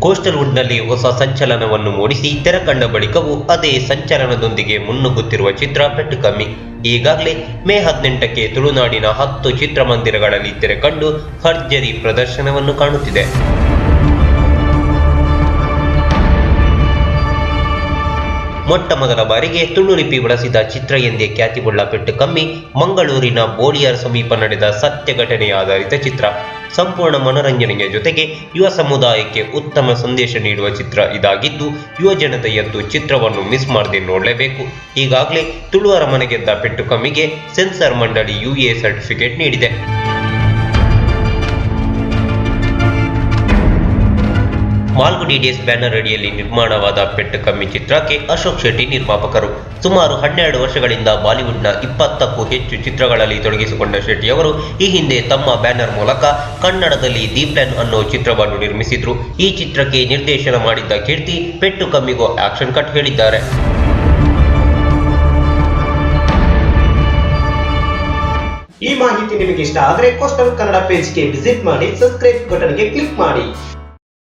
Coastal ವುಡ್ನಲ್ಲಿ ಹೊಸ ಸಂಚಲನವನ್ನು ಮೂಡಿಸಿ ತೆರೆ ಕಂಡ ಬಳಿಕವೂ ಅದೇ ಸಂಚಲನದೊಂದಿಗೆ ಮುನ್ನುಗ್ಗುತ್ತಿರುವ ಚಿತ್ರ ಪೆಟ್ಟಕಮ್ಮಿ. ಈಗಾಗಲೇ ಮೇ 18ಕ್ಕೆ ತುಳುನಾಡಿನ 10 ಚಿತ್ರಮಂದಿರಗಳಲ್ಲಿ ತೆರೆ ಕಂಡು ಭರ್ಜರಿ ಪ್ರದರ್ಶನವನ್ನು ಕಾಣುತ್ತಿದೆ. ಮೊಟ್ಟ ಮೊದಲ ಬಾರಿಗೆ ತುಳು ಲಿಪಿ ಬಳಸಿದ ಚಿತ್ರ ಎಂದೇ ಖ್ಯಾತಿಗೊಳ್ಳ ಪೆಟ್ಟಕಮ್ಮಿ ಮಂಗಳೂರಿನ ಬೋಳಿಯರ್ ಸಮೀಪ ನಡೆದ ಸತ್ಯ ಘಟನೆಯ ಆಧಾರಿತ ಚಿತ್ರ. ಸಂಪೂರ್ಣ ಮನೋರಂಜನೆಯ ಜೊತೆಗೆ ಯುವ ಸಮುದಾಯಕ್ಕೆ ಉತ್ತಮ ಸಂದೇಶ ನೀಡುವ ಚಿತ್ರ ಇದಾಗಿದ್ದು, ಯುವ ಜನತೆಯಂತೂ ಚಿತ್ರವನ್ನು ಮಿಸ್ ಮಾಡದೆ ನೋಡಲೇಬೇಕು. ಈಗಾಗಲೇ ತುಳು ಅರಮನೆ ಗೆದ್ದ ಪೆಟ್ಟಕಮ್ಮಿಗೆ ಸೆನ್ಸಾರ್ ಮಂಡಳಿ UA ಸರ್ಟಿಫಿಕೇಟ್ ನೀಡಿದೆ. ಮಾಲ್ಗುಡಿ ಡೇಸ್ ಬ್ಯಾನರ್ ಅಡಿಯಲ್ಲಿ ನಿರ್ಮಾಣವಾದ ಪೆಟ್ಟಕಮ್ಮಿ ಚಿತ್ರಕ್ಕೆ ಅಶೋಕ್ ಶೆಟ್ಟಿ ನಿರ್ಮಾಪಕರು. ಸುಮಾರು 12 ವರ್ಷಗಳಿಂದ ಬಾಲಿವುಡ್ನ 20ಕ್ಕೂ ಹೆಚ್ಚು ಚಿತ್ರಗಳಲ್ಲಿ ತೊಡಗಿಸಿಕೊಂಡ ಶೆಟ್ಟಿಯವರು ಈ ಹಿಂದೆ ತಮ್ಮ ಬ್ಯಾನರ್ ಮೂಲಕ ಕನ್ನಡದಲ್ಲಿ ದಿ ಪ್ಲಾನ್ ಅನ್ನೋ ಚಿತ್ರವನ್ನು ನಿರ್ಮಿಸಿದ್ರು. ಈ ಚಿತ್ರಕ್ಕೆ ನಿರ್ದೇಶನ ಮಾಡಿದ್ದ ಕೀರ್ತಿ ಪೆಟ್ಟಕಮ್ಮಿಗೂ ಆಕ್ಷನ್ ಕಟ್ ಹೇಳಿದ್ದಾರೆ. ಈ ಮಾಹಿತಿ ನಿಮಗೆ ಇಷ್ಟ ಆದರೆ ಕೋಸ್ಟಲ್ ಕನ್ನಡ ಪೇಜ್ಗೆ ವಿಸಿಟ್ ಮಾಡಿ, ಸಬ್ಸ್ಕ್ರೈಬ್ ಬಟನ್ಗೆ ಕ್ಲಿಕ್ ಮಾಡಿ.